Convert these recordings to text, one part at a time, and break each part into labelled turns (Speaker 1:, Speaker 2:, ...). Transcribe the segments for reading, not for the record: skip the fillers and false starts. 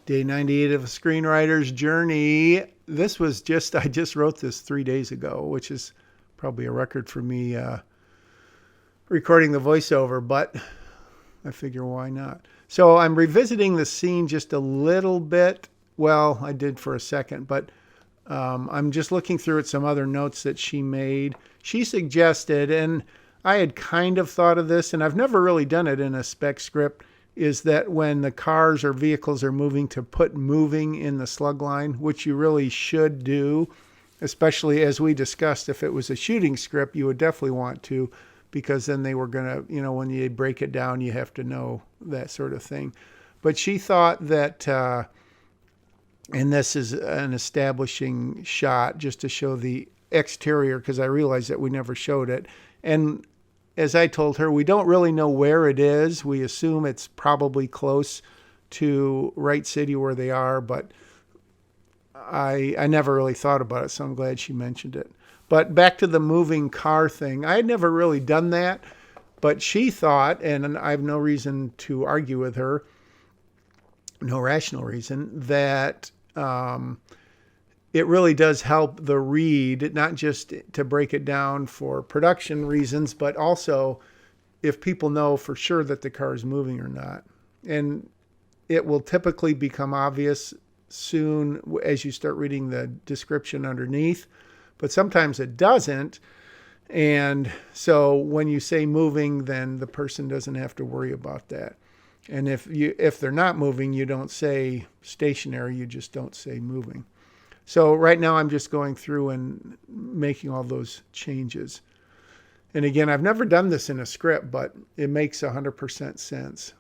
Speaker 1: Day 98 of a screenwriter's journey. I just wrote this 3 days ago, which is probably a record for me recording the voiceover, but I figure why not? So I'm revisiting the scene just a little bit. Well, I did for a second, but I'm just looking through at some other notes that she made. She suggested, and I had kind of thought of this, and I've never really done it in a spec script, is that when the cars or vehicles are moving, to put moving in the slug line, which you really should do, especially as we discussed, if it was a shooting script, you would definitely want to, because then they were going to, when you break it down, you have to know that sort of thing. But she thought that, and this is an establishing shot just to show the exterior, because I realized that we never showed it. And as I told her, we don't really know where it is. We assume it's probably close to Wright City where they are, but I never really thought about it, so I'm glad she mentioned it. But back to the moving car thing. I had never really done that, but she thought, and I have no reason to argue with her, no rational reason, that it really does help the read, not just to break it down for production reasons, but also if people know for sure that the car is moving or not. And it will typically become obvious soon as you start reading the description underneath, but sometimes it doesn't. And so when you say moving, then the person doesn't have to worry about that. And if they're not moving, you don't say stationary, you just don't say moving. So right now I'm just going through and making all those changes. And again, I've never done this in a script, but it makes 100% sense.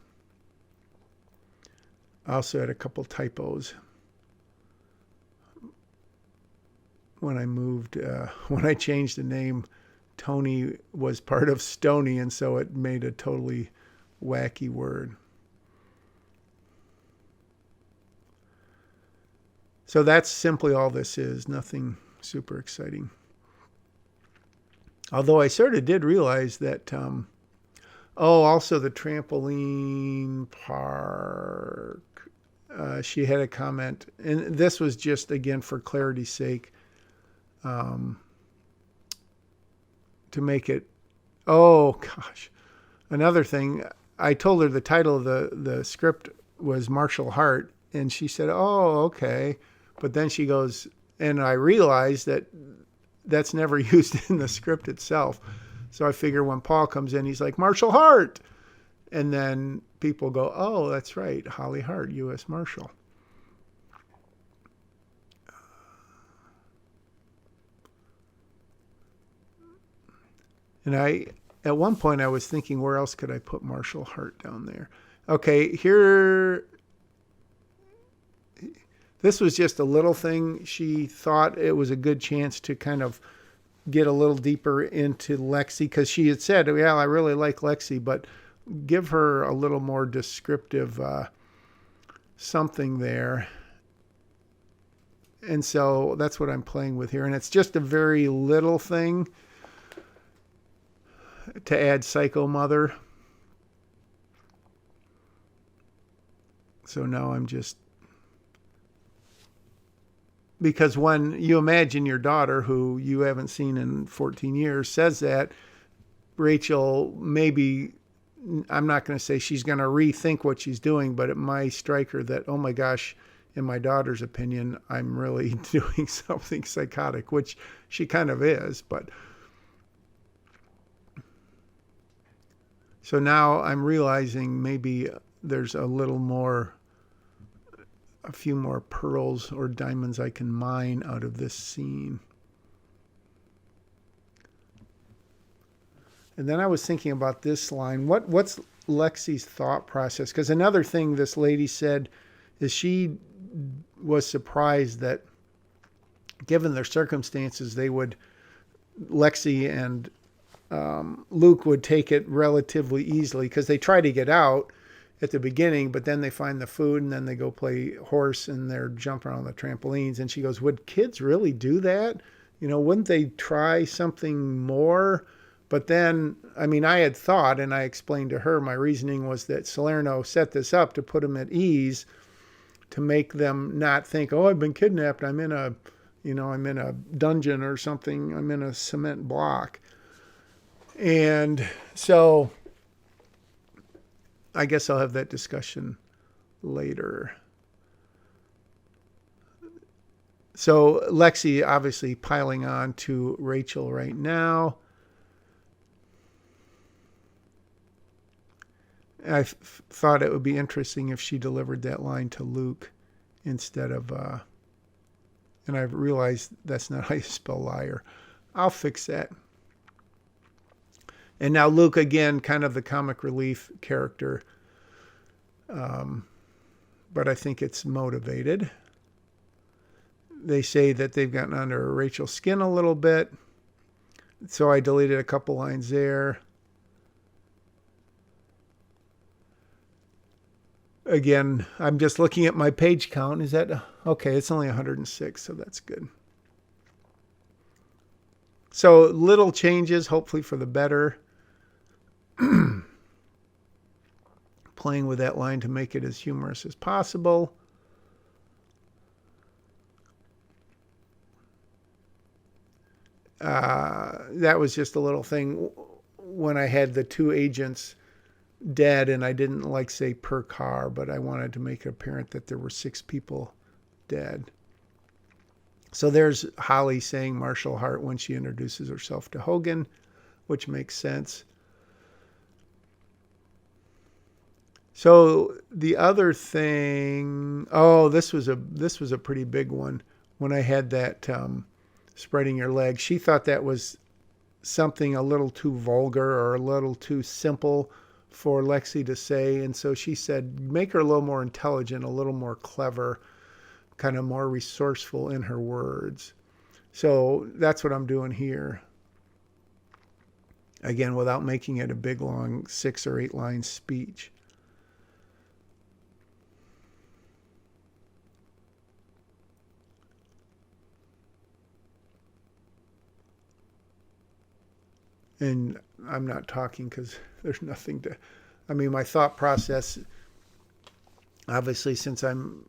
Speaker 1: I also had a couple typos when I moved, when I changed the name. Tony was part of Stony, and so it made a totally wacky word. So that's simply all this is, nothing super exciting. Although I sort of did realize that, also the trampoline park, she had a comment, and this was just, again, for clarity's sake, to make it, oh gosh, another thing, I told her the title of the script was Martial Heart, and she said, oh, okay. But then she goes, and I realized that that's never used in the script itself. So I figure when Paul comes in, he's like, Martial Hart. And then people go, oh, that's right, Holly Hart, U.S. Marshal. And at one point I was thinking, where else could I put Martial Hart down there? Okay, here... This was just a little thing. She thought it was a good chance to kind of get a little deeper into Lexi, because she had said, well, I really like Lexi, but give her a little more descriptive something there. And so that's what I'm playing with here. And it's just a very little thing to add Psycho Mother. So now I'm just... Because when you imagine your daughter, who you haven't seen in 14 years, says that, Rachel, maybe, I'm not going to say she's going to rethink what she's doing, but it might strike her that, oh my gosh, in my daughter's opinion, I'm really doing something psychotic, which she kind of is. But so now I'm realizing maybe there's a few more pearls or diamonds I can mine out of this scene. And then I was thinking about this line. What's Lexi's thought process? Because another thing this lady said is she was surprised that, given their circumstances, Lexi and Luke would take it relatively easily, because they try to get out at the beginning, but then they find the food, and then they go play horse, and they're jumping on the trampolines. And she goes, would kids really do that? Wouldn't they try something more? But then, I had thought, and I explained to her, my reasoning was that Salerno set this up to put him at ease, to make them not think, oh, I've been kidnapped. I'm in a, I'm in a dungeon or something. I'm in a cement block. And so I guess I'll have that discussion later. So Lexi obviously piling on to Rachel right now. Thought it would be interesting if she delivered that line to Luke instead of, and I've realized that's not how you spell liar. I'll fix that. And now Luke, again, kind of the comic relief character. But I think it's motivated. They say that they've gotten under Rachel's skin a little bit. So I deleted a couple lines there. Again, I'm just looking at my page count. Is that okay? It's only 106, so that's good. So little changes, hopefully for the better. Playing with that line to make it as humorous as possible. That was just a little thing when I had the two agents dead, and I didn't like say per car, but I wanted to make it apparent that there were 6 people dead. So there's Holly saying Marshall Hart when she introduces herself to Hogan, which makes sense. So the other thing, this was a pretty big one when I had that spreading your legs. She thought that was something a little too vulgar or a little too simple for Lexi to say. And so she said, make her a little more intelligent, a little more clever, kind of more resourceful in her words. So that's what I'm doing here. Again, without making it a big, long 6 or 8 line speech. And I'm not talking because there's nothing to, my thought process, obviously, since I'm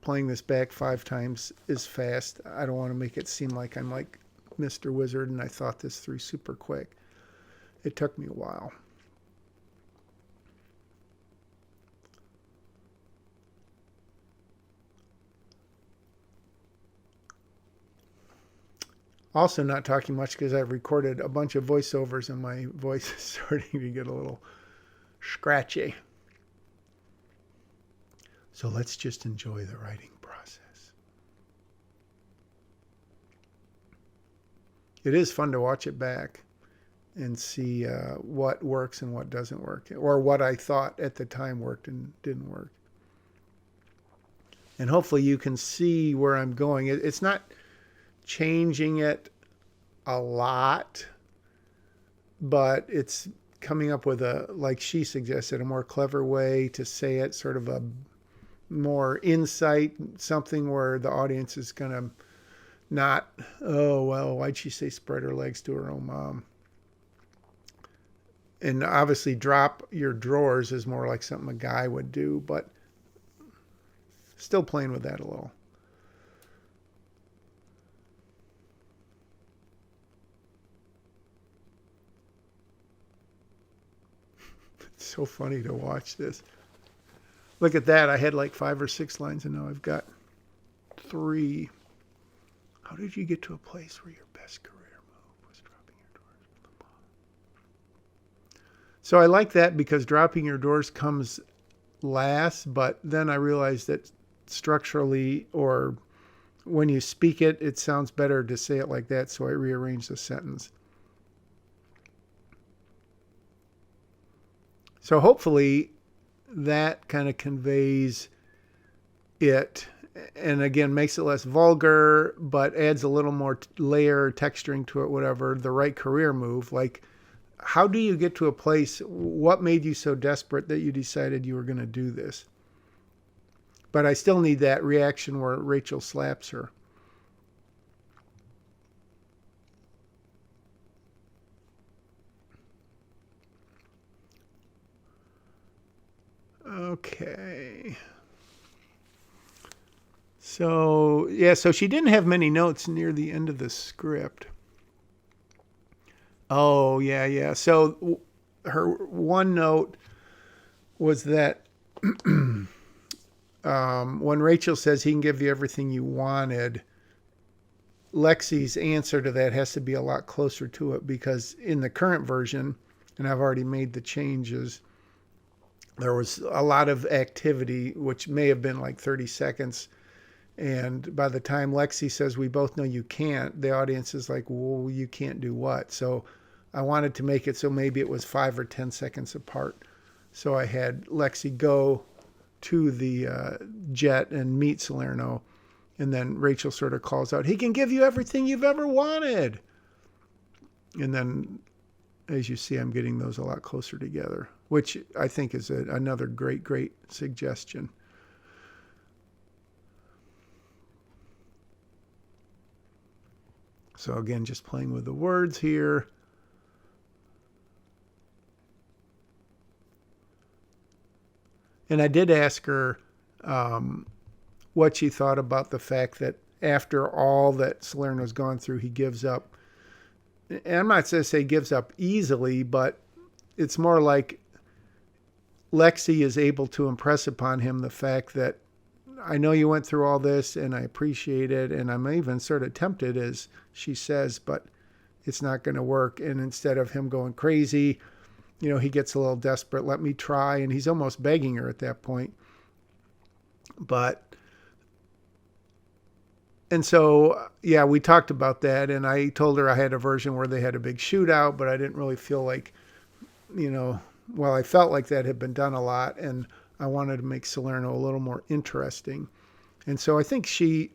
Speaker 1: playing this back 5 times, is fast. I don't want to make it seem like I'm like Mr. Wizard and I thought this through super quick. It took me a while. Also not talking much because I've recorded a bunch of voiceovers and my voice is starting to get a little scratchy. So let's just enjoy the writing process. It is fun to watch it back and see what works and what doesn't work, or what I thought at the time worked and didn't work. And hopefully you can see where I'm going. It's not changing it a lot, but it's coming up with a, like she suggested, a more clever way to say it, sort of a more insight, something where the audience is going to not, oh, well, why'd she say spread her legs to her own mom? And obviously drop your drawers is more like something a guy would do, but still playing with that a little. It's so funny to watch this. Look at that. I had like 5 or 6 lines and now I've got 3. How did you get to a place where your best career move was dropping your doors to the bottom? So I like that because dropping your doors comes last, but then I realized that structurally, or when you speak it, it sounds better to say it like that, so I rearranged the sentence. So hopefully that kind of conveys it, and again makes it less vulgar, but adds a little more layer, texturing to it, whatever, the right career move. Like, how do you get to a place? What made you so desperate that you decided you were going to do this? But I still need that reaction where Rachel slaps her. Okay. So, yeah, so she didn't have many notes near the end of the script. Oh, yeah, yeah. So her one note was that when Rachel says he can give you everything you wanted, Lexi's answer to that has to be a lot closer to it, because in the current version, and I've already made the changes, there was a lot of activity, which may have been like 30 seconds. And by the time Lexi says, we both know you can't, the audience is like, well, you can't do what? So I wanted to make it so maybe it was 5 or 10 seconds apart. So I had Lexi go to the jet and meet Salerno. And then Rachel sort of calls out, he can give you everything you've ever wanted. And then, as you see, I'm getting those a lot closer together, which I think is another great, great suggestion. So again, just playing with the words here. And I did ask her what she thought about the fact that after all that Salerno's gone through, he gives up. And I'm not going to say gives up easily, but it's more like Lexi is able to impress upon him the fact that I know you went through all this and I appreciate it. And I'm even sort of tempted, as she says, but it's not going to work. And instead of him going crazy, you know, he gets a little desperate. Let me try. And he's almost begging her at that point. And so, yeah, we talked about that. And I told her I had a version where they had a big shootout, but I didn't really feel like, you know, well, I felt like that had been done a lot. And I wanted to make Salerno a little more interesting. And so I think she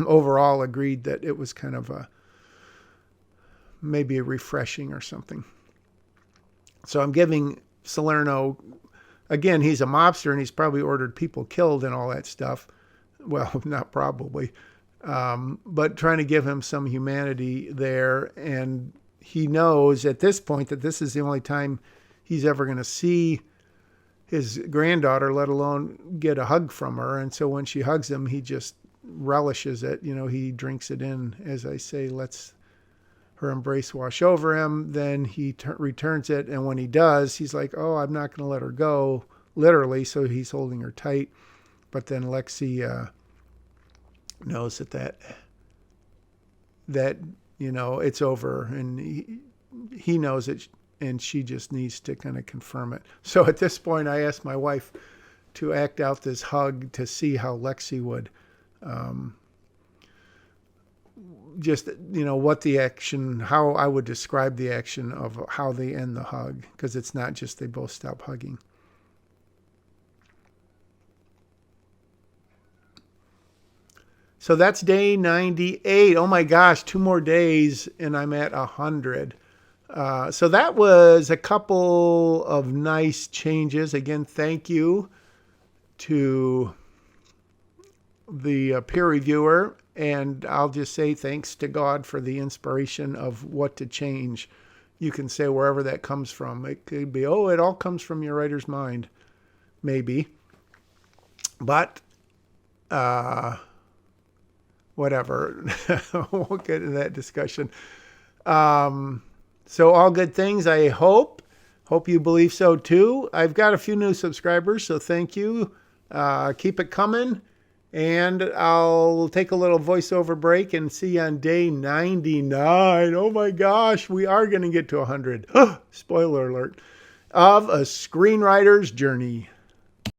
Speaker 1: overall agreed that it was kind of maybe a refreshing or something. So I'm giving Salerno, again, he's a mobster and he's probably ordered people killed and all that stuff. Well, not probably, but trying to give him some humanity there. And he knows at this point that this is the only time he's ever going to see his granddaughter, let alone get a hug from her. And so when she hugs him, he just relishes it. You know, he drinks it in, as I say, lets her embrace wash over him. Then he returns it. And when he does, he's like, oh, I'm not going to let her go, literally. So he's holding her tight. But then Lexi knows that, you know, it's over. And he knows it. And she just needs to kind of confirm it. So at this point, I asked my wife to act out this hug to see how Lexi would just, you know, what the action, how I would describe the action of how they end the hug. Because it's not just they both stop hugging. So that's day 98. Oh my gosh, 2 more days and I'm at 100. So that was a couple of nice changes. Again, thank you to the peer reviewer. And I'll just say thanks to God for the inspiration of what to change. You can say wherever that comes from. It could be, oh, it all comes from your writer's mind. Maybe. But whatever. We'll get into that discussion. So all good things, I hope. Hope you believe so too. I've got a few new subscribers, so thank you. Keep it coming. And I'll take a little voiceover break and see you on day 99. Oh my gosh, we are going to get to 100. Spoiler alert. Of A Screenwriter's Journey.